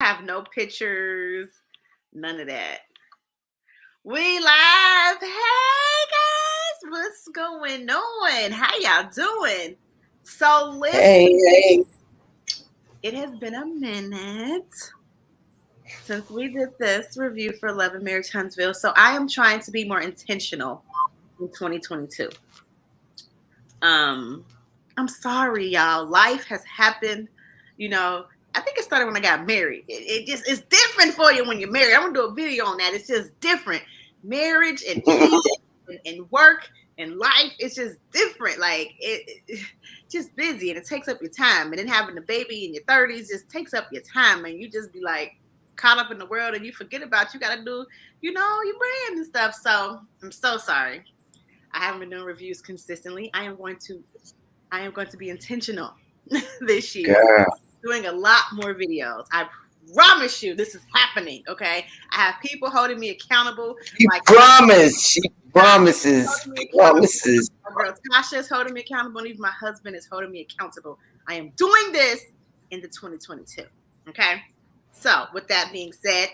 have no pictures, none of that. We live. Hey guys, what's going on? How y'all doing? So listen, Hey. it has been a minute since we did this review for Love Marriage Huntsville. So I am trying to be more intentional in 2022. I'm sorry, y'all. Life has happened. I think it started when I got married. It's different for you when you're married. I'm gonna do a video on that. It's just different. Marriage and kids and work and life, it's just different. Like it just busy and it takes up your time. And then having a baby in your 30s just takes up your time, and you just be like caught up in the world and you forget about you gotta do, your brand and stuff. So I'm so sorry. I haven't been doing reviews consistently. I am going to be intentional this year. Girl. Doing a lot more videos. I promise you this is happening, okay? I have people holding me accountable. She promises. My girl Tasha is holding me accountable, and even my husband is holding me accountable. I am doing this into 2022, okay? So, with that being said,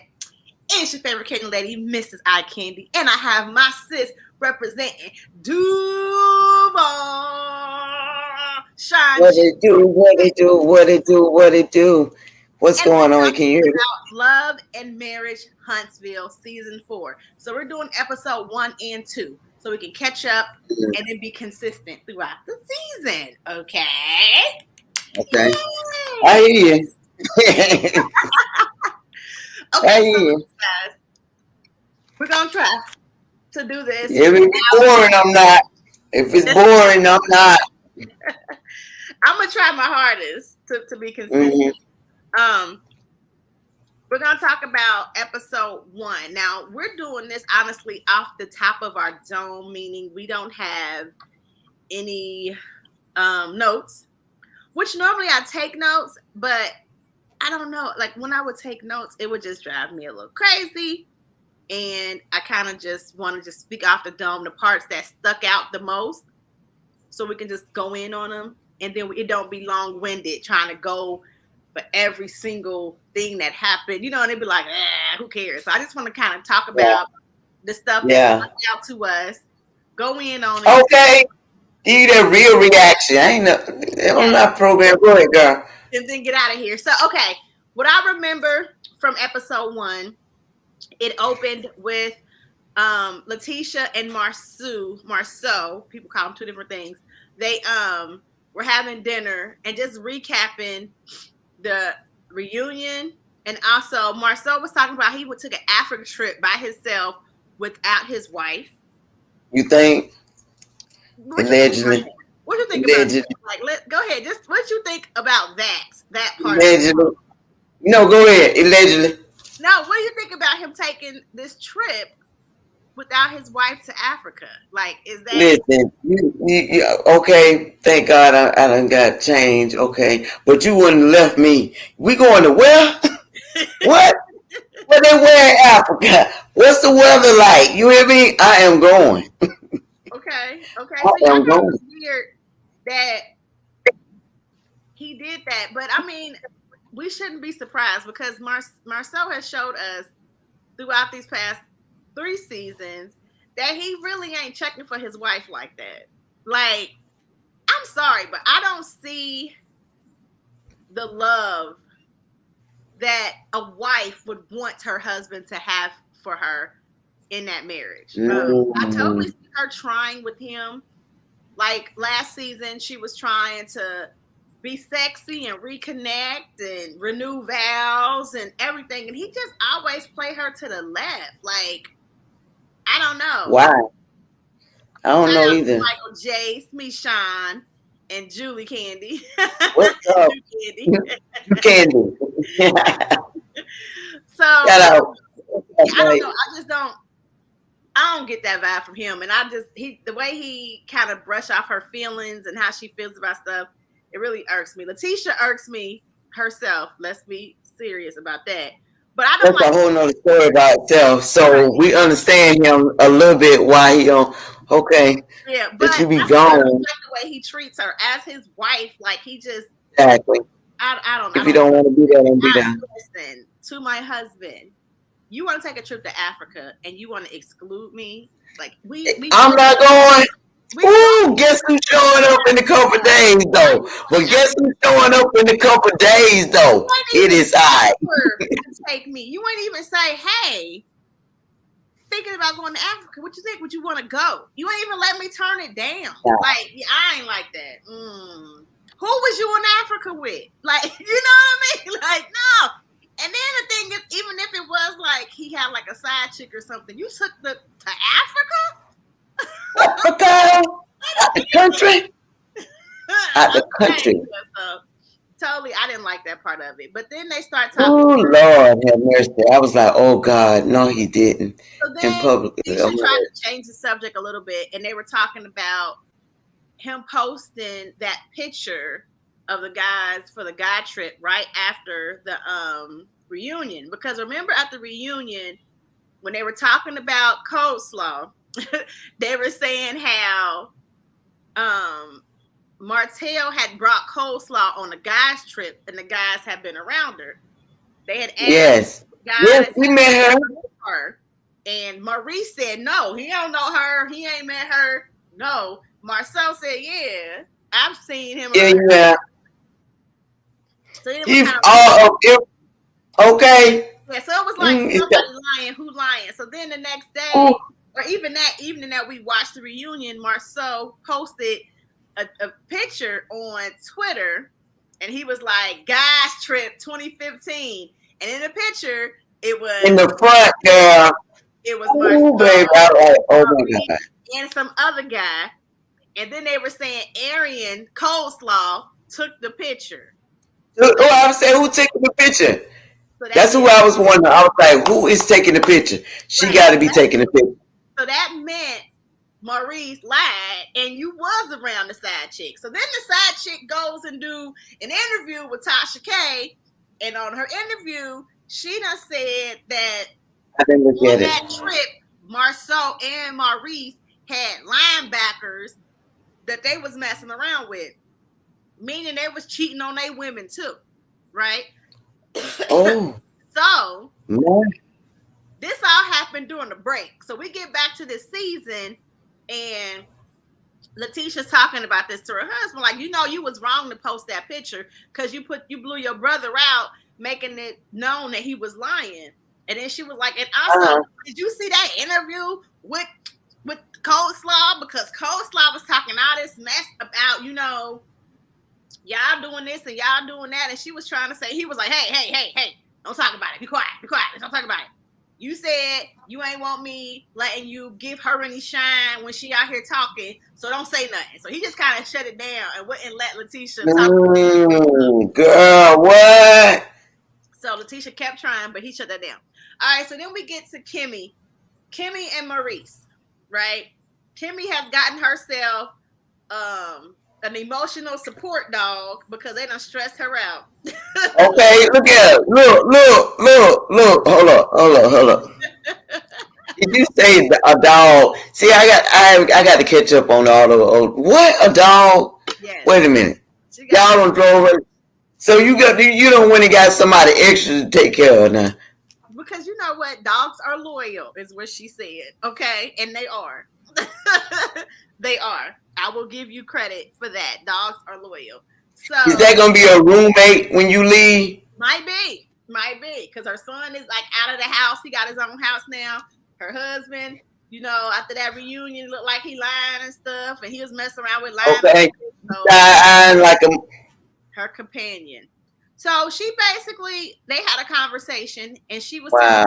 it's your favorite Candy lady, Mrs. Eye Candy, and I have my sis representing Duval. Shine. What it do? What's going on? Can you hear me? Love and Marriage Huntsville season 4. So we're doing episode 1 and 2, so we can catch up and then be consistent throughout the season. Okay. Okay. Yay. I hear you. Okay, so guys, we're gonna try to do this. If it's boring, I'm not. If it's boring, I'm not. I'm gonna try my hardest to be consistent. We're gonna talk about episode 1. Now we're doing this honestly off the top of our dome, meaning we don't have any notes. Which normally I take notes, but I don't know. Like when I would take notes, it would just drive me a little crazy. And I kind of just want to just speak off the dome, the parts that stuck out the most, so we can just go in on them. And then it don't be long-winded trying to go for every single thing that happened. And it'd be like, who cares? So I just want to kind of talk about the stuff that stuck out to us, go in on it. Okay. Give you that real reaction. I'm not programmed. Go ahead, girl. And then get out of here. So, okay. What I remember from episode 1, it opened with Letitia and Marceau, people call them two different things. They were having dinner and just recapping the reunion. And also Marceau was talking about he took an Africa trip by himself without his wife. You think? Allegedly. What do you think about that? Like, go ahead. Just what you think about that part? Allegedly. No, go ahead. Allegedly. No, what do you think about him taking this trip without his wife to Africa? Like, is that... Listen, you, okay, thank God I done got changed, okay, but you wouldn't have left me. We going to where? What? What they wear in Africa? What's the weather like? You hear me? I am going. Okay. So y'all know it's weird that he did that, but I mean, we shouldn't be surprised because Marceau has showed us throughout these past 3 seasons that he really ain't checking for his wife like that. Like, I'm sorry, but I don't see the love that a wife would want her husband to have for her in that marriage. I totally see her trying with him. Like last season, she was trying to be sexy and reconnect and renew vows and everything. And he just always play her to the left. Like, I don't know. Wow. I don't know either. Michael Jace, Michonne, and Julie Candy. What's up? Candy. So, I don't know. I don't get that vibe from him. And the way he kind of brush off her feelings and how she feels about stuff, it really irks me. Letitia irks me herself. Let's be serious about that. But I don't. That's a whole nother story about itself. So we understand him a little bit why he don't. Okay. Yeah, but you be gone. Like the way he treats her as his wife, like he just exactly. I don't know. If you don't want to be there, don't be there. Listen, to my husband, you want to take a trip to Africa and you want to exclude me? Like I'm not going. Ooh, guess who's showing up in a couple days though? Well, guess who's showing up in a couple days though? It is I. Take me. You wouldn't even say, hey, thinking about going to Africa. What you think? Would you want to go? You ain't even let me turn it down. Yeah. Like, I ain't like that. Who was you in Africa with? Like, you know what I mean? Like, no. And then the thing is, even if it was like he had like a side chick or something, you took to Africa? Africa? Out the country? Out the country. Totally, I didn't like that part of it. But then they start talking. Oh, Lord have mercy. I was like, oh, God, no, he didn't. So then in public. He tried to change the subject a little bit, and they were talking about him posting that picture of the guys for the guy trip right after the reunion. Because remember at the reunion, when they were talking about coleslaw, they were saying how Martell had brought coleslaw on the guys' trip, and the guys had been around her. They had asked yes, we met her. And Maurice said, no, he don't know her. He ain't met her. No. Marcel said, yeah, I've seen him. Yeah. So it was okay. Yeah, so it was like somebody lying, who lying. So then the next day, or even that evening that we watched the reunion, Marcel posted a picture on Twitter, and he was like, guys trip 2015. And in the picture, it was in the front, girl. It was Marcel, babe, oh my God. And some other guy. And then they were saying Arian Coleslaw took the picture. Oh, I was saying, who taking the picture? So that's who I was wondering. I was like, who is taking the picture? She got to be taking the picture. So that meant Maurice lied, and you was around the side chick. So then the side chick goes and do an interview with Tasha K, and on her interview, she done said that on that trip, Marceau and Maurice had linebackers that they was messing around with, meaning they was cheating on their women too, right? Oh. So this all happened during the break. So we get back to this season, and Letitia's talking about this to her husband, like, you know, you was wrong to post that picture because you blew your brother out, making it known that he was lying. And then she was like, and also, did you see that interview with Coleslaw? Because Coleslaw was talking all this mess about, you know, y'all doing this and y'all doing that. And she was trying to say, he was like, hey, don't talk about it. Be quiet. Don't talk about it. You said you ain't want me letting you give her any shine when she out here talking, so don't say nothing. So he just kind of shut it down and wouldn't let Letitia talk. Girl, what? So Letitia kept trying, but he shut that down. All right, so then we get to Kimmy and Maurice, right? Kimmy has gotten herself an emotional support dog because they done stressed her out. Okay, look at it. Look. Hold up. Did you say a dog? See, I got to catch up on all the what, a dog? Yes. Wait a minute. Y'all don't drove her. So you don't went and got somebody extra to take care of now. Because you know what? Dogs are loyal, is what she said. Okay? And they are. They are. I will give you credit for that. Dogs are loyal. So is that going to be a roommate when you leave? Might be. Because her son is like out of the house. He got his own house now. Her husband, you know, after that reunion, looked like he lying and stuff. And he was messing around with lying. Okay. So, like her companion. So she basically, they had a conversation, and she was like,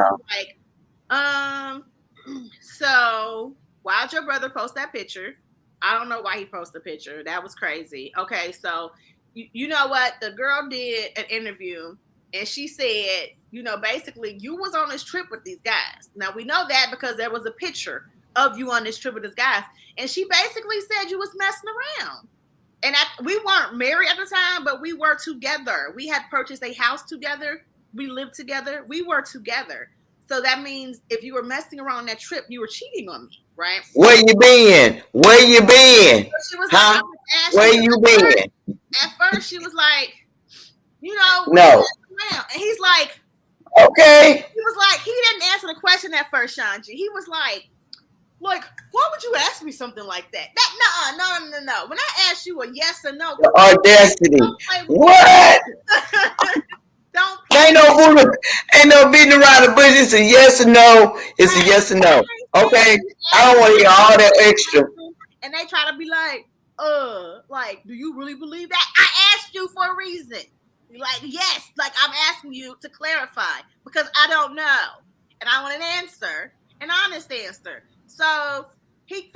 so why'd your brother post that picture? I don't know why he posted a picture. That was crazy. Okay, so you know what? The girl did an interview, and she said, you know, basically, you was on this trip with these guys. Now, we know that because there was a picture of you on this trip with these guys. And she basically said you was messing around. And we weren't married at the time, but we were together. We had purchased a house together. We lived together. We were together. So that means if you were messing around on that trip, you were cheating on me, right? Where you been? She was huh? Like, where you been? At first, she was like, you know, no. And he's like, Okay. He was like, he didn't answer the question at first, Shanji. He was like, why would you ask me something like that? No. When I ask you a yes or no, The audacity. don't play with What? me. Don't play Ain't no fooling. Ain't no beating around the bush. It's a yes or no. It's a yes or no. Okay. I don't want to hear all that extra. And they try to be like, do you really believe that? I asked you for a reason. Like, yes, like I'm asking you to clarify because I don't know. And I want an answer, an honest answer. So he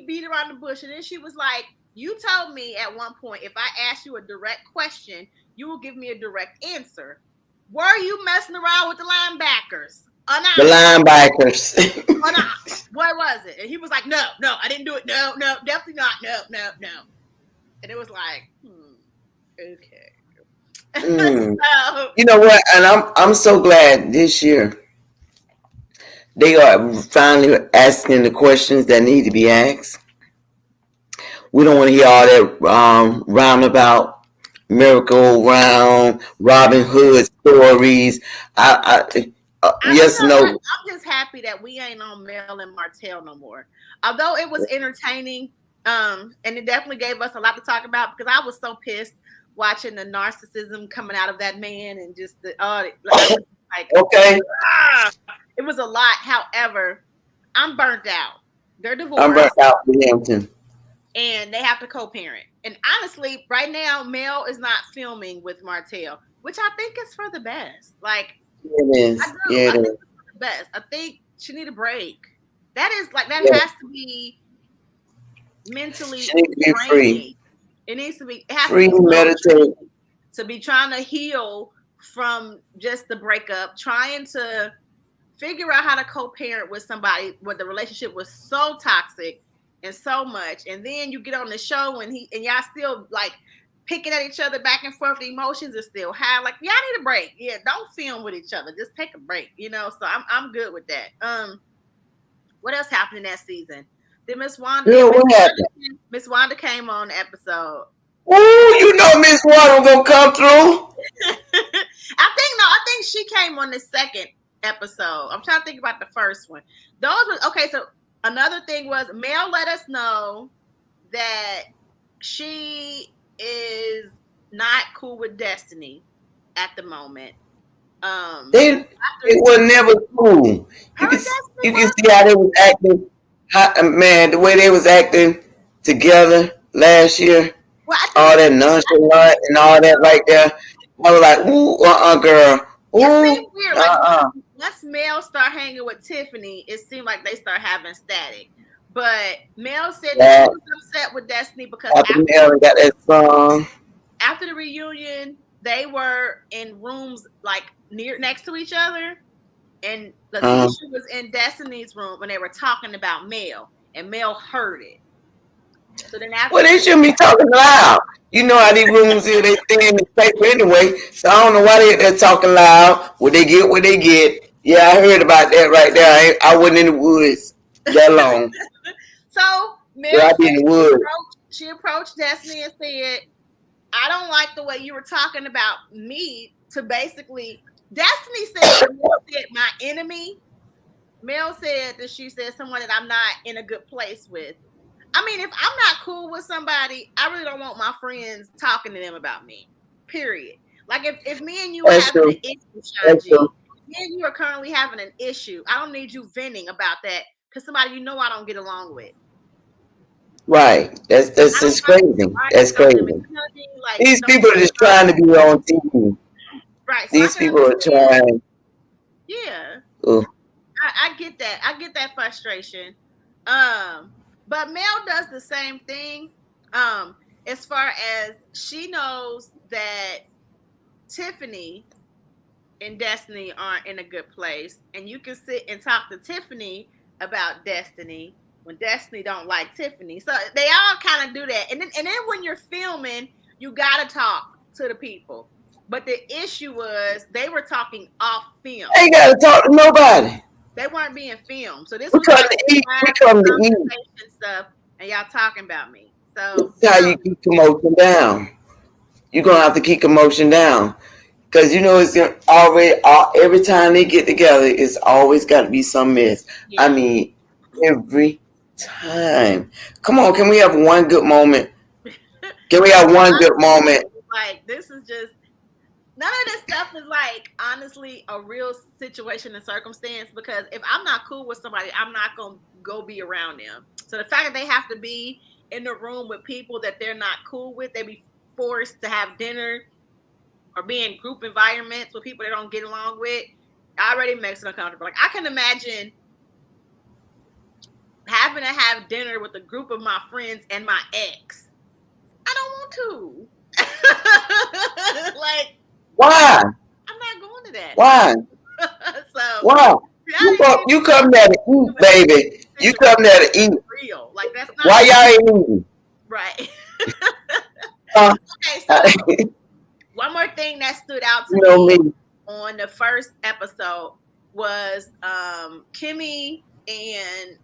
beat around the bush, and then she was like, you told me at one point if I ask you a direct question, you will give me a direct answer. Were you messing around with the linebackers? The linebackers. What was it? And he was like, no, I didn't do it. No, definitely not. No. And it was like, okay. So, you know what? And I'm so glad this year they are finally asking the questions that need to be asked. We don't want to hear all that roundabout, merry-go-round, Robin Hood stories. Yes, no. I'm just happy that we ain't on Mel and Martell no more. Although it was entertaining, and it definitely gave us a lot to talk about because I was so pissed watching the narcissism coming out of that man and just okay. It was a lot. However, I'm burnt out. They're divorced. I'm burnt out with Hampton. And they have to co-parent. And honestly, right now, Mel is not filming with Martell, which I think is for the best. Like, it is. I think it's for the best. I think she need a break. That has to be mentally free. It needs to be free, meditate. To be trying to heal from just the breakup, trying to figure out how to co-parent with somebody where the relationship was so toxic and so much, and then you get on the show and y'all still like picking at each other back and forth. The emotions are still high. Like, y'all need a break. Yeah, don't film with each other. Just take a break. So I'm good with that. What else happened in that season? Did Miss Wanda? Yeah, what happened? Miss Wanda came on the episode. Ooh, Miss Wanda gonna come through. I think she came on the second episode. I'm trying to think about the first one. Those were okay. So another thing was Mel let us know that she is not cool with Destiny at the moment. It was never cool. You can see how they was acting. Man, the way they was acting together last year. Well, all that nonchalant and all that like that. I was like, ooh, girl. Ooh, like, once Mel start hanging with Tiffany, it seemed like they start having static. But Mel said that she was upset with Destiny because after Mel got that song. After the reunion, they were in rooms like next to each other, and Letitia was in Destiny's room when they were talking about Mel, and Mel heard it. So then after they shouldn't be talking loud. You know how these rooms here, they stay in the paper anyway. So I don't know why they're talking loud. What they get. Yeah, I heard about that right there. I wasn't in the woods that long. So Mel in the woods. She approached Destiny and said, I don't like the way you were talking about me. To basically, Destiny said my enemy. Mel said that she said someone that I'm not in a good place with. I mean, if I'm not cool with somebody, I really don't want my friends talking to them about me. Period. Like if me and you are having an issue, Shanji, me and you are currently having an issue, I don't need you venting about that to somebody I don't get along with. Right. That's just crazy. That's crazy. Like, these people are just trying to be on TV. Right. These people are trying. Yeah. I get that. I get that frustration. But Mel does the same thing. As far as she knows that Tiffany and Destiny aren't in a good place, and you can sit and talk to Tiffany about Destiny when Destiny don't like Tiffany. So they all kind of do that. And then when you're filming, you gotta talk to the people. But the issue was they were talking off film. They ain't gotta talk to nobody. They weren't being filmed. So this was like stuff, and y'all talking about me. So this is how you keep commotion down. You're gonna have to keep commotion down. Because you know it's already every time they get together, it's always got to be some mess. Yeah. I mean, every time. Come on, can we have one good moment? Can we have one good moment? Like, this is just none of this stuff is like honestly a real situation and circumstance, because if I'm not cool with somebody, I'm not gonna go be around them. So the fact that they have to be in the room with people that they're not cool with, they be forced to have dinner or be in group environments with people they don't get along with, already makes it uncomfortable. Like, I can imagine having to have dinner with a group of my friends and my ex. I don't want to. Like, Why? I'm not going to that. Why? So Why? You come there to eat, baby. You come there to eat. Real. Like, that's not why y'all ain't eating? Right. Okay, so one more thing that stood out to me on the first episode was Kimmy and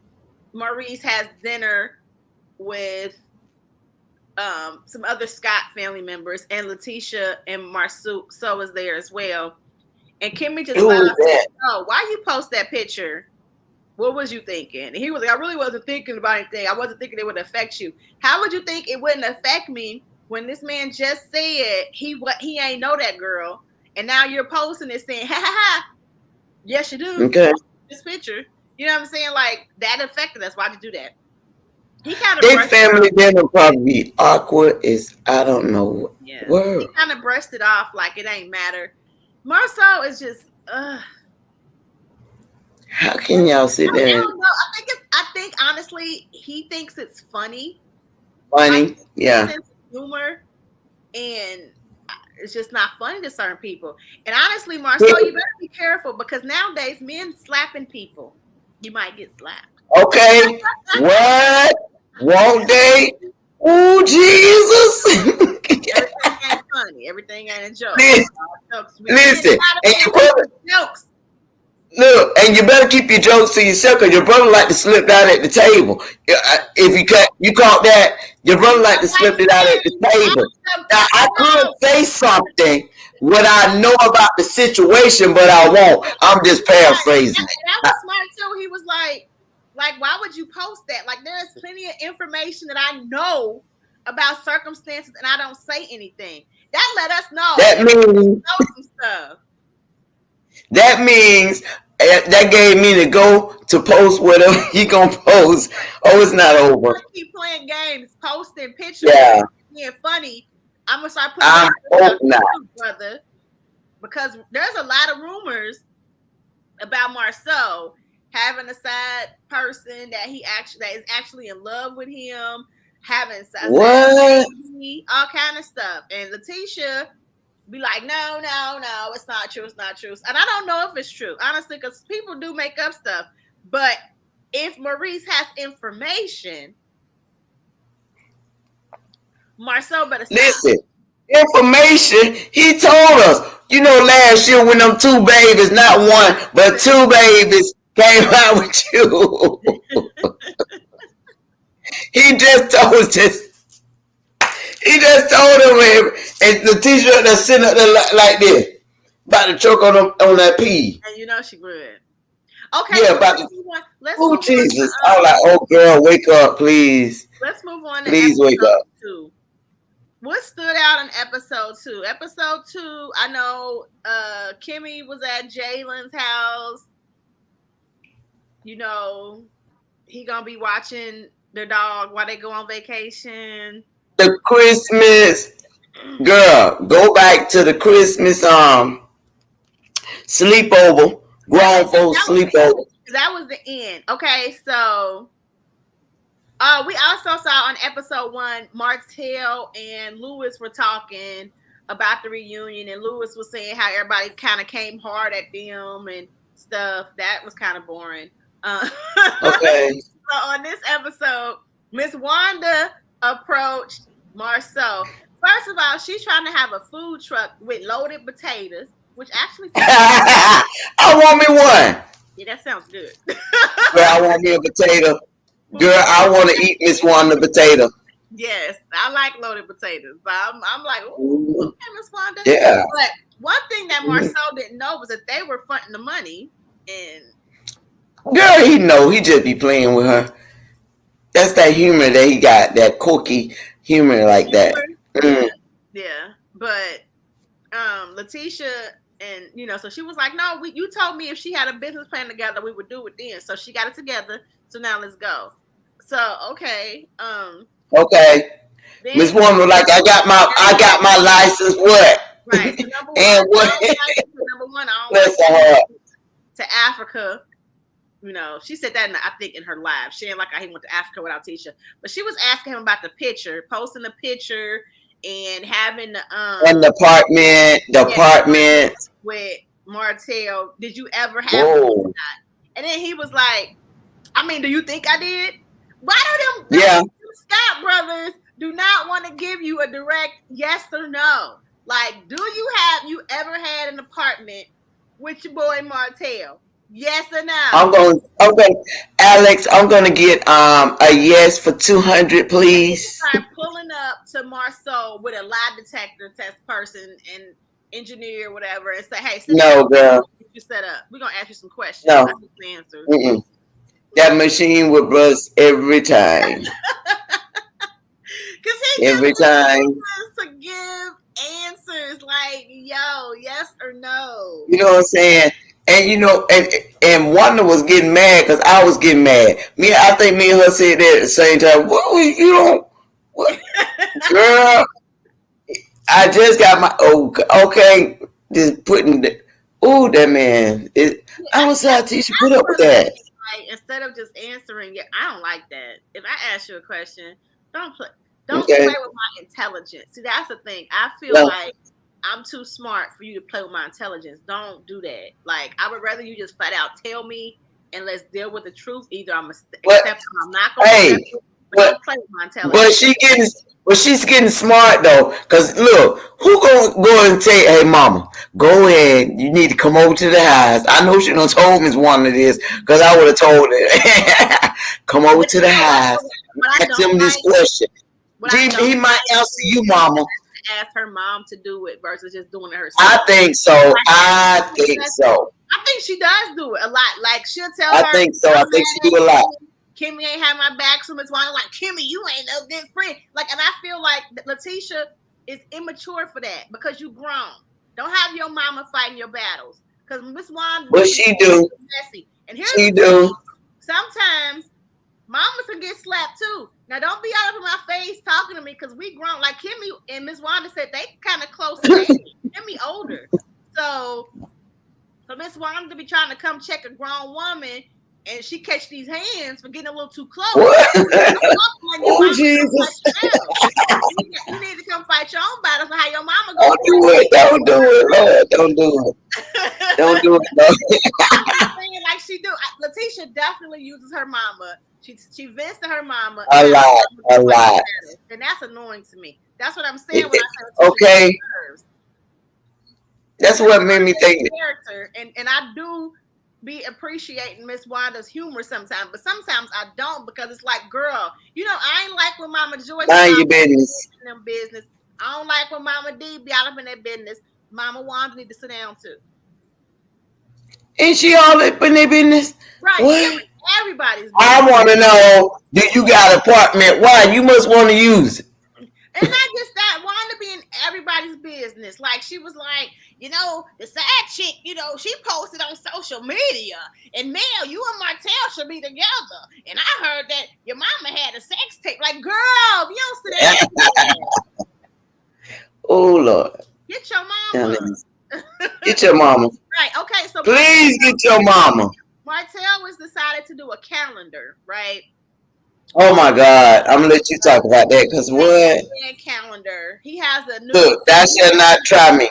Maurice has dinner with some other Scott family members, and Letitia and Marceau was there as well. And Kimmy just said, "Oh, why you post that picture? What was you thinking?" And he was like, "I really wasn't thinking about anything. I wasn't thinking it would affect you. How would you think it wouldn't affect me when this man just said he ain't know that girl, and now you're posting it saying, ha ha ha, yes you do. Okay. This picture, you know what I'm saying? Like, that affected us. Why'd you do that?" He kind of their family dinner probably be awkward as I don't know. Yeah. Word. He kind of brushed it off like it ain't matter. Marceau is just how can y'all sit there? I don't know. I think honestly he thinks it's funny. Funny, like, yeah. Sense of humor, and it's just not funny to certain people. And honestly, Marceau, you better be careful, because nowadays men slapping people, you might get slapped. Okay. What? Won't they? Oh, Jesus. Everything ain't funny. Everything ain't a joke. Listen. And your brother, jokes. look, and you better keep your jokes to yourself, because your brother like to slip out at the table. If you caught that, your brother like to slip it out at the table. Now, I could say something what I know about the situation, but I won't. I'm just paraphrasing. That was smart too. He was like, why would you post that? Like, there's plenty of information that I know about circumstances, and I don't say anything. That let us know. That means some stuff. That means that gave me the go to post whatever he gonna post. Oh, it's not over. Keep playing games, posting pictures, being funny. I'm gonna start putting. I hope not, brother, because there's a lot of rumors about Marceau having a side person that is actually in love with him, having what all kind of stuff. And Letitia be like, no, it's not true. It's not true. And I don't know if it's true, honestly, because people do make up stuff. But if Maurice has information, Marceau better stop. Listen. Information, he told us. You know, last year when them two babies, not one, but two babies came out with you. He just told this. He just told him, and the t-shirt that's sitting up there like this, about to choke on that pee. And you know she would. Okay. Yeah, about to. Oh, Jesus. I was like, oh, girl, wake up, please. Let's move on. Please wake up. 2. What stood out in episode 2? Episode 2, I know Kimmy was at Jalen's house. You know, he gonna be watching their dog while they go on vacation. The Christmas, girl, go back to the Christmas sleepover. Grown folks sleepover. That was the end. Okay, so we also saw on episode 1, Martell and Lewis were talking about the reunion, and Lewis was saying how everybody kind of came hard at them and stuff. That was kind of boring. Okay. So on this episode, Miss Wanda approached Marceau. First of all, she's trying to have a food truck with loaded potatoes, which actually I want me one. Yeah, that sounds good. Girl, I want me a potato. Girl, I want to eat Miss Wanda potato. Yes, I like loaded potatoes. But I'm like, ooh, Mhm. okay, Miss Wanda. Yeah. But one thing that Mhm. Marcel didn't know was that they were fronting the money and Girl, he know. He just be playing with her. That's that humor that he got. That quirky humor like humor. that. Yeah, Mm. yeah. But Letitia and so she was like, no, you told me if she had a business plan together, we would do it then. So she got it together. So now let's go. So okay. Okay. Then Miss Woman, like I got my license. What? right. So number one, And I what? don't like number one, I don't Bless like her heart. to Africa. She said that I think in her live. She ain't like he went to Africa without Tisha. But she was asking him about the picture, posting the picture and having And the apartment. with Martell. Did you ever have one? Whoa. And then he was like, I mean, do you think I did? Why do Yeah. them Scott brothers do not want to give you a direct yes or no? Like, do you ever had an apartment with your boy Martell? Yes or no? Alex, I'm gonna get a yes for 200, please. Start pulling up to Marceau with a lie detector test person and engineer, whatever, and say, hey, sit down. No, girl. You set up. We're gonna ask you some questions. No. I need some answers. Mm-mm. That machine would bust every time. Because he just Every time. wants to give answers like, yo, yes or no. You know what I'm saying? And and Wanda was getting mad because I was getting mad. I think me and her said that at the same time. You don't what girl? I just got my okay. Just putting that man. I was how teacher put up with that. Like, instead of just answering, I don't like that. If I ask you a question, don't play with my intelligence. See, that's the thing. I feel like I'm too smart for you to play with my intelligence. Don't do that. Like, I would rather you just flat out tell me and let's deal with the truth. Either I'm accept or I'm not going to accept it, but don't play with my intelligence. But she's getting smart though. Cause look, who gonna go and say, hey mama, go ahead, you need to come over to the house. I know she done told Miss Wanda this, cause I would have told her. Come over to the house. Ask him this question. He might answer you, mama. Ask her mom to do it versus just doing it herself. I think so. I think she does do it a lot. Like, she'll tell her. I think so. I think she do a lot. Kimmy ain't have my back, so Miss Wanda like, Kimmy, you ain't no good friend. Like, and I feel like Letitia is immature for that because you grown. Don't have your mama fighting your battles. Because Miss Wanda, but she do. Messy. And here's she do. Sometimes mamas can get slapped too. Now, don't be out of my face talking to me because we grown. Like, Kimmy and Miss Wanda said they kind of close to age. Kimmy older. So Miss Wanda be trying to come check a grown woman and she catch these hands for getting a little too close. Oh, Jesus. You need to come fight your own battles for how your mama goes. Don't do it, Lord. Don't do it. Don't do it, Lord. Like she do. Letitia definitely uses her mama. She vents to her mama a lot, and that's annoying to me. That's what I'm saying when I say okay. That's what made me think. Character, and I do be appreciating Miss Wanda's humor sometimes, but sometimes I don't because it's like, girl, I ain't like when Mama Joyce mind your business. I don't like when Mama D be out up in that business. Mama Wanda need to sit down too. Ain't she all up in their business? Right. What? Everybody's business. I want to know, do you got an apartment? Why? You must want to use it. And not just that, Wanda be in everybody's business. Like, she was like, the side chick, she posted on social media. And Mel, you and Martell should be together. And I heard that your mama had a sex tape. Like, girl, you don't sit down. Oh, Lord. Get your mama. Get your mama. Right, okay. So please get your mama. Martell was decided to do a calendar, right? Oh my God! I'm gonna let you talk about that because what? Calendar. He has a new. Look, thou shalt not try me.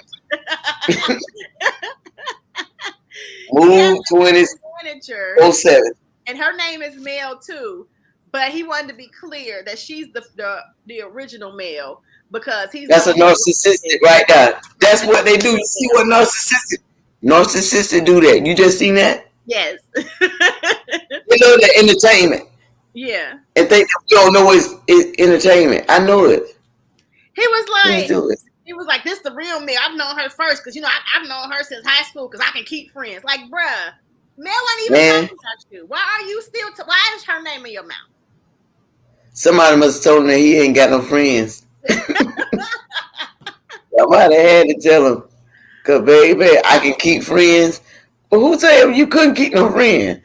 Move 2007. And her name is Mel too, but he wanted to be clear that she's the original Mel because that's a narcissistic right there. That's what they do. You see what narcissists do that? You just seen that? Yes. The entertainment. Yeah. and think you don't know it's entertainment. I know it. He was Let's like, do it. this the real me. I've known her first because I've known her since high school because I can keep friends. Like, bruh, Mel ain't even Man, talking about you. Why are you still? Why is her name in your mouth? somebody must have told him that he ain't got no friends. Somebody had to tell him, cause baby, I can keep friends. But who tell you couldn't keep no friend?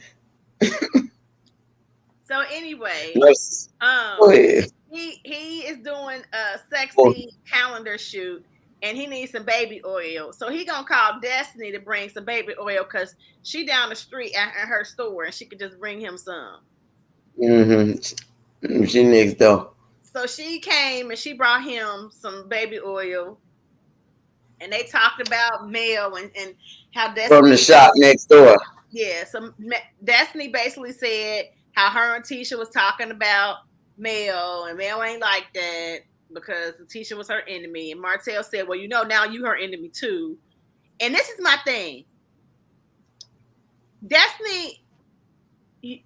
So anyway, Yes. Go ahead. he is doing a Boy. sexy calendar shoot, and he needs some baby oil. So he gonna call Destiny to bring some baby oil because she down the street at her store, and she could just bring him some. Mm-hmm. She next door. So she came and she brought him some baby oil, and they talked about Mel and how From the Destiny. shop next door. Yeah, so Destiny basically said how her and Tisha was talking about Mel, and Mel ain't like that because Tisha was her enemy. And Martell said, "Well, now you her enemy too." And this is my thing, Destiny.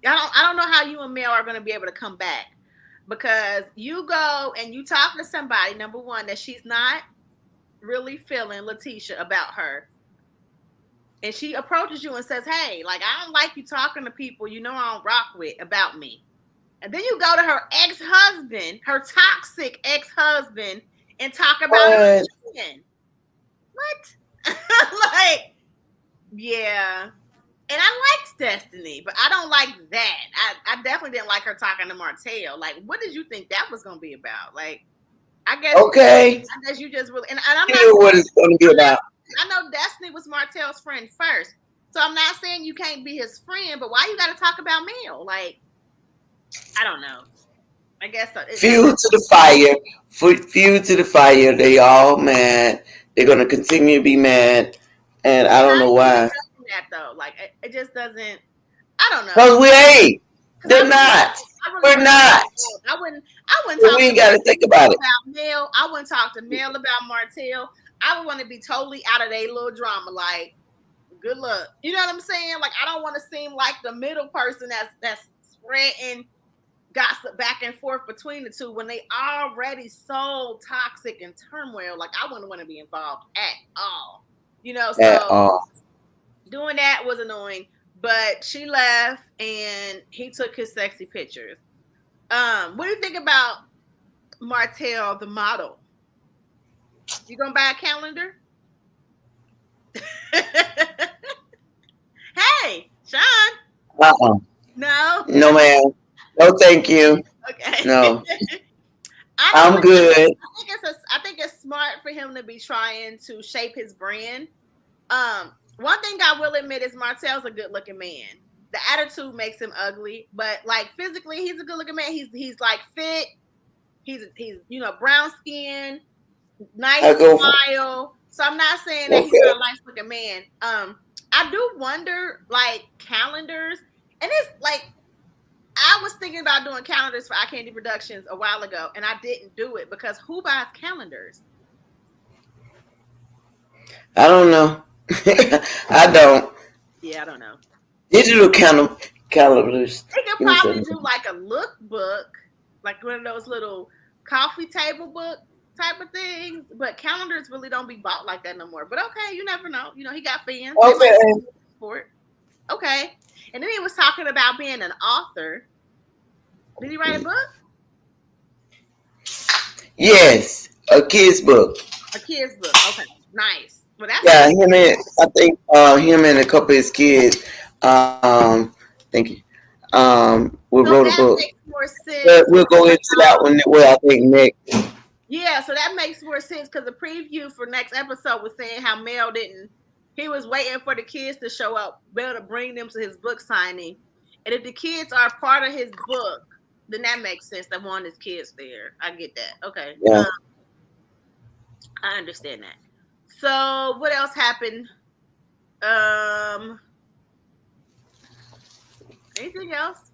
I don't know how you and Mel are going to be able to come back because you go and you talk to somebody. Number one, that she's not really feeling Letitia about her. And she approaches you and says, "Hey, like I don't like you talking to people I don't rock with about me." And then you go to her ex-husband, her toxic ex-husband, and talk about What? him again. What? Like, yeah. And I liked Destiny, but I don't like that. I definitely didn't like her talking to Martell. Like, what did you think that was gonna be about? Like, I guess Okay. you just really and I'm You not know what it's going to be about. I know Destiny was Martell's friend first. So I'm not saying you can't be his friend, but why you gotta talk about Mel? Like, I don't know. I guess Fuel to the fire. Fuel to the fire. They all mad. They're going to continue to be mad. And I don't how know do you why. explain that though? Like, it just doesn't. I don't know. Because we ain't. Because They're not. I really We're wouldn't. not. I wouldn't So talk we to ain't got to think about it. about Mel. I wouldn't talk to Mel about Martell. I would want to be totally out of their little drama. Like, good luck. You know what I'm saying? Like, I don't want to seem like the middle person that's spreading gossip back and forth between the two when they already so toxic and turmoil. Like, I wouldn't want to be involved at all. At So all. doing that was annoying. But she left and he took his sexy pictures. What do you think about Martell, the model? You gonna buy a calendar? Hey, Sean. Uh-uh. No. No, ma'am. No, thank you. Okay. No. I I'm good. I think it's smart for him to be trying to shape his brand. One thing I will admit is Martell's a good looking man. The attitude makes him ugly, but like physically, he's a good looking man. He's like fit. He's brown skin, nice I go for smile. So I'm not saying that he's okay. not a nice looking man. I do wonder like calendars, and it's like I was thinking about doing calendars for Eye Candy Productions a while ago, and I didn't do it because who buys calendars? I don't know. I don't. Yeah, I don't know. Digital calendars. They could Give me probably something. do like a lookbook, like one of those little coffee table book type of things. But calendars really don't be bought like that no more. But okay, you never know. He got fans. They might Okay. support. Okay. And then he was talking about being an author. Did he write a book? Yes. A kid's book. A kid's book. Okay. Nice. Well, that's Yeah, I think him and a couple of his kids, thank you, we so wrote a that book. makes more But sense. we'll go into that one, well, I think next. Yeah, so that makes more sense because the preview for next episode was saying how Mel didn't. He was waiting for the kids to show up, Mel to bring them to his book signing, and if the kids are part of his book, then that makes sense. That one his kids there. I get that. Okay, Yeah. I understand that. So what else happened? Anything else?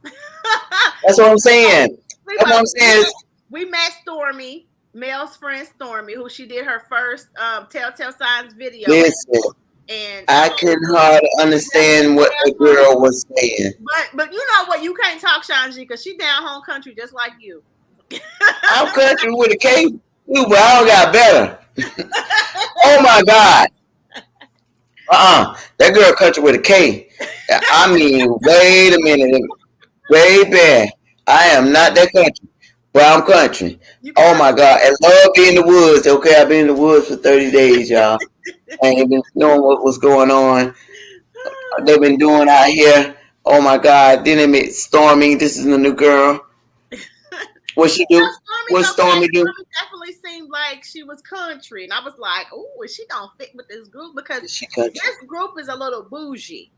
That's what I'm saying. That's what I'm saying. We met Stormy, Mel's friend Stormy, who she did her first Telltale Signs video. Listen. And I can hardly understand what the girl was saying. But you know what? You can't talk Shanji because she down home country just like you. I'm country with a K too, but I don't got better. Oh my God. That girl country with a K. I mean, wait a minute. Way back. I am not that country, but I'm country. Oh my God. I love being in the woods. Okay, I've been in the woods for 30 days, y'all. I ain't been knowing what was going on. They've been doing out here. Oh my God. Then they met Stormy. This is the new girl. What she do? What Stormy do? Stormy definitely seemed like she was country. And I was like, oh, is she gonna fit with this group? Because this group is a little bougie.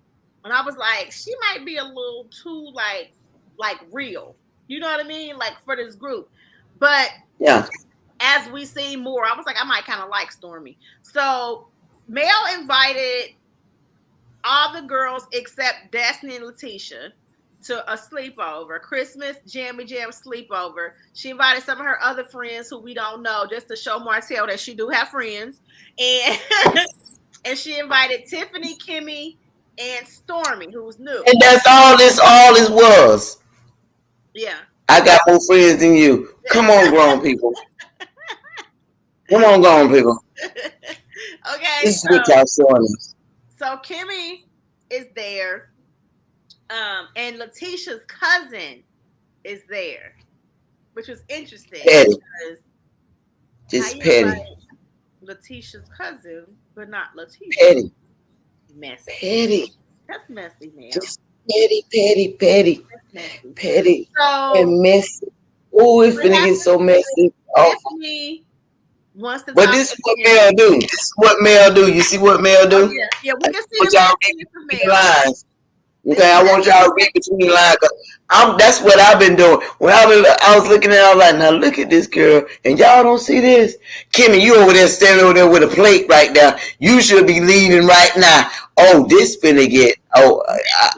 And I was like, she might be a little too like real. You know what I mean? Like for this group. But yeah, as we see more, I was like, I might kind of like Stormy. So Mel invited all the girls except Destiny and Letitia to a sleepover, Christmas jammy jam sleepover. She invited some of her other friends who we don't know, just to show Martell that she do have friends. And and she invited Tiffany, Kimmy, and Stormy, who was new. And that's all this was. Yeah. I got more friends than you. Come on, grown people. Come on, grown people. Okay. This is what y'all showing us. So Kimmy is there. And Letitia's cousin is there, which was interesting. Petty. Just petty. Letitia's cousin, but not Letitia. Petty. Messy. Petty. That's messy, man. Just petty. Petty. So, and messy. Oh, it's finna get so messy. Tiffany wants to. But this is what Mel do. This is what Mel do. You see what Mel do? Oh, yeah, we can see what y'all read between lines. Okay, I want y'all to read between the lines. That's what I've been doing. When I was looking at it, I was like, now look at this girl. And y'all don't see this? Kimmy, you over there standing over there with a plate right now. You should be leading right now. Oh, this finna get. Oh,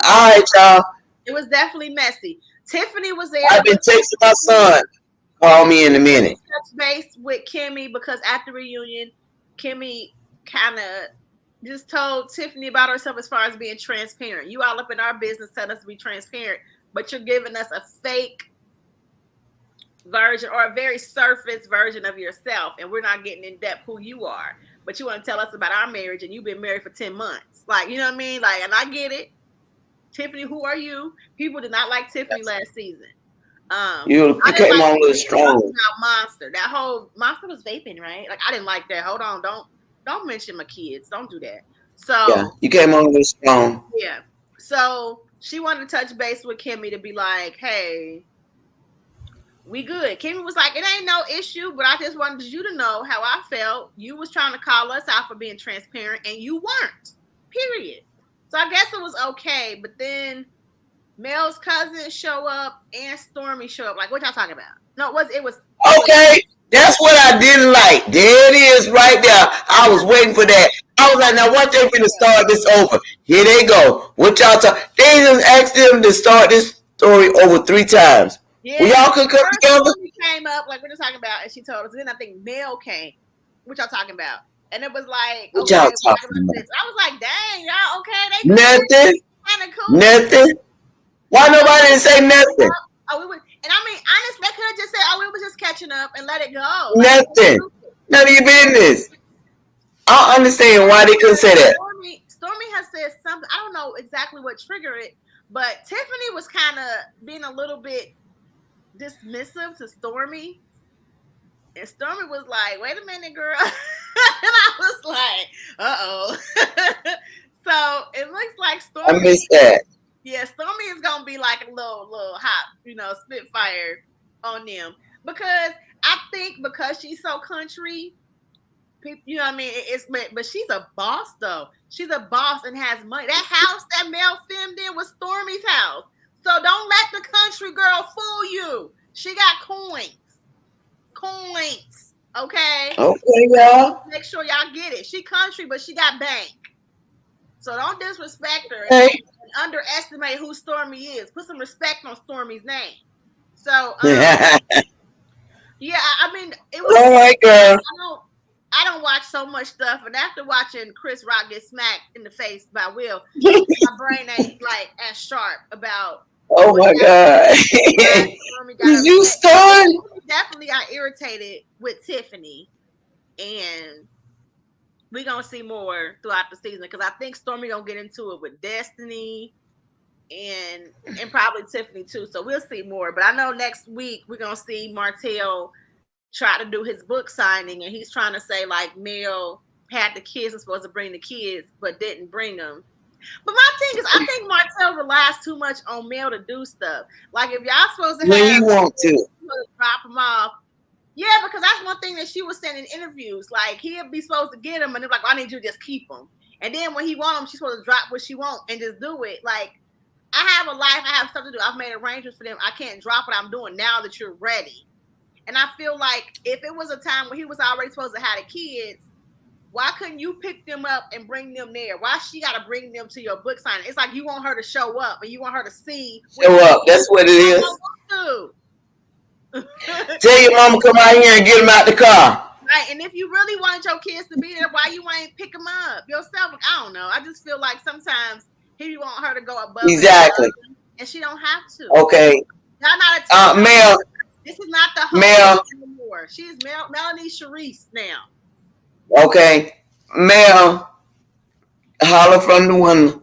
all right, y'all. It was definitely messy. Tiffany was there. I've been texting my son. Call me in a minute. Touch base with Kimmy because at the reunion, Kimmy kind of just told Tiffany about herself as far as being transparent. You all up in our business telling us to be transparent, but you're giving us a fake version or a very surface version of yourself, and we're not getting in depth who you are. But you want to tell us about our marriage, and you've been married for 10 months. Like, you know what I mean? Like, and I get it. Tiffany, who are you? People did not like Tiffany last season. You came on a little strong. Monster. That whole Monster was vaping, right? Like, I didn't like that. Hold on, don't mention my kids. Don't do that. So yeah, you came on a little strong. Yeah. So she wanted to touch base with Kimmy to be like, hey, we good. Kimmy was like, it ain't no issue, but I just wanted you to know how I felt. You was trying to call us out for being transparent, and you weren't. Period. So I guess it was okay, but then Mel's cousin show up and Stormy show up. Like, what y'all talking about? No, it was okay. That's what I didn't like. There it is, right there. I was waiting for that. I was like, now what they finna start this over? Here they go. What y'all talk? They just asked them to start this story over 3 times. Yeah, well, y'all could come together. Came up like we're just talking about, and she told us. Then I think Mel came. What y'all talking about? And it was like, what y'all talking about? I was like, dang, y'all okay? They nothing. Kind of cool. Nothing. Why nobody didn't say nothing? Oh, we would, and I mean, honestly, they could have just said, "Oh, we was just catching up," and let it go. Nothing. None of your business. I don't understand why they couldn't say that. Stormy has said something. I don't know exactly what triggered it, but Tiffany was kind of being a little bit dismissive to Stormy. And Stormy was like, wait a minute, girl. And I was like, uh-oh. So it looks like Stormy. I missed that. Yeah, Stormy is going to be like a little hot, spitfire on them. Because I think because she's so country, people, you know what I mean? But she's a boss, though. She's a boss and has money. That house that Mel filmed in was Stormy's house. So don't let the country girl fool you. She got coins. Okay? Okay, y'all. Make sure y'all get it. She country, but she got bank. So don't disrespect her and underestimate who Stormy is. Put some respect on Stormy's name. So, yeah, I mean, it was all right, girl. I don't watch so much stuff, and after watching Chris Rock get smacked in the face by Will, my brain ain't like as sharp about. Oh my God! Did you start? Definitely got irritated with Tiffany, and we're gonna see more throughout the season because I think Stormy gonna get into it with Destiny and probably Tiffany too. So we'll see more. But I know next week we're gonna see Martell try to do his book signing, and he's trying to say like Mel had the kids and supposed to bring the kids, but didn't bring them. But my thing is, I think Martell relies too much on Mel to do stuff. Like if y'all supposed to when you want to drop them off. Yeah, because that's one thing that she was saying in interviews. Like he'd be supposed to get them, and they're like, well, "I need you to just keep them." And then when he want them, she's supposed to drop what she want and just do it. Like I have a life, I have stuff to do. I've made arrangements for them. I can't drop what I'm doing now that you're ready. And I feel like if it was a time when he was already supposed to have the kids, why couldn't you pick them up and bring them there? Why she got to bring them to your book signing? It's like you want her to show up and you want her to see. Show up. That's what it is. Tell your mama come out here and get them out the car. Right, and if you really wanted your kids to be there, why you ain't pick them up yourself? I don't know. I just feel like sometimes he want her to go above. Exactly. And she don't have to. Okay. Y'all not Mel. This is not the whole Mel anymore. She's Melanie Charisse now. Okay. Mel, holler from the window.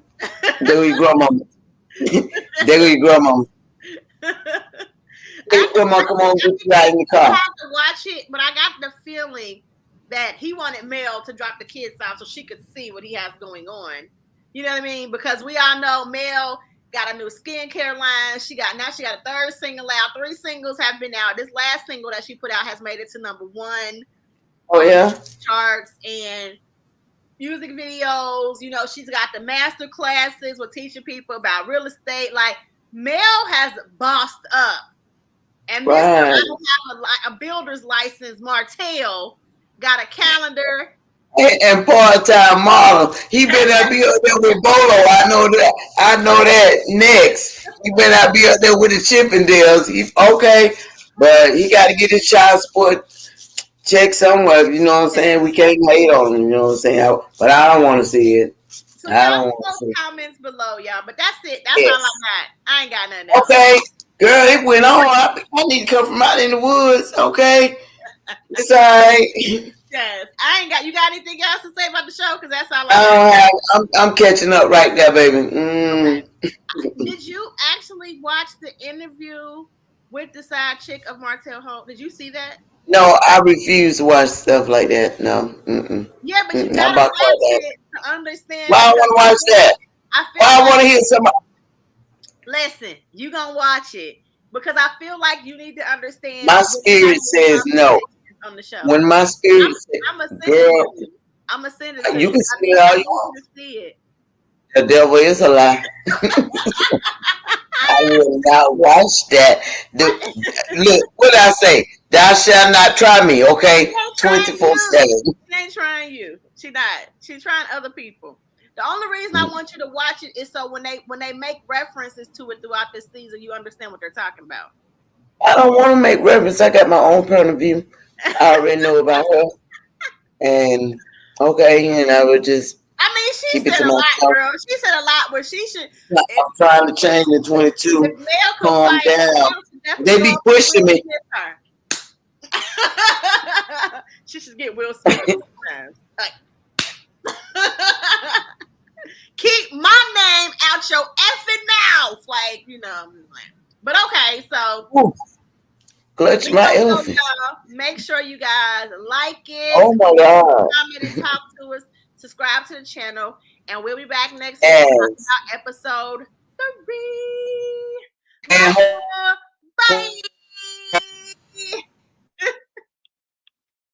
There go your grandmama. There go your grandmama. Grandma, come on, get you out in the car. I have to watch it, but I got the feeling that he wanted Mel to drop the kids off so she could see what he has going on. You know what I mean? Because we all know Mel got a new skincare line. She got a third single out. 3 singles have been out. This last single that she put out has made it to #1. Oh yeah. Charts and music videos. You know, she's got the master classes with teaching people about real estate. Like Mel has bossed up. And Mr. I don't have a builder's license. Martell got a calendar. And part-time model. He better not be up there with Bolo. I know that. Next, he better not be up there with the Chippendales. Okay, but he got to get his child support check somewhere. You know what I'm saying? We can't hate on him. You know what I'm saying? But I don't want to see it. So I don't want to see comments below, y'all. But that's it. That's all I got. I ain't got nothing else. Okay, girl, it went on. I need to come from out in the woods. Okay, it's all right. Yes, I ain't got. You got anything else to say about the show? Because that's all I got. I'm catching up right there, baby. Okay. Did you actually watch the interview with the side chick of Martell Holt? Did you see that? No, I refuse to watch stuff like that. No. Yeah, but you gotta watch it to understand. Why I want to watch that? I want to hear somebody. Listen, you gonna watch it because I feel like you need to understand. My spirit says no. On the show. When my spirit says, girl, I'm gonna send it to you can see it all you want. See it. The devil is a lie. I will not watch that. Look, what I say? Thou shalt not try me, okay? 24/7. She ain't trying you. She not. She's trying other people. The only reason I want you to watch it is so when they make references to it throughout this season, you understand what they're talking about. I don't want to make reference. I got my own point of view. I already know about her. And okay, and I would just she said a lot, girl. She said a lot, but she should. I'm trying to change in 22. Calm down. They be pushing me. She should get Will Smith sometimes. Keep my name out your effing mouth, like you know. But okay, so. Ooh. Clutch my elephant. Make sure you guys like it. Oh my God. Comment and talk to us. Subscribe to the channel. And we'll be back next week about episode 3. Bye.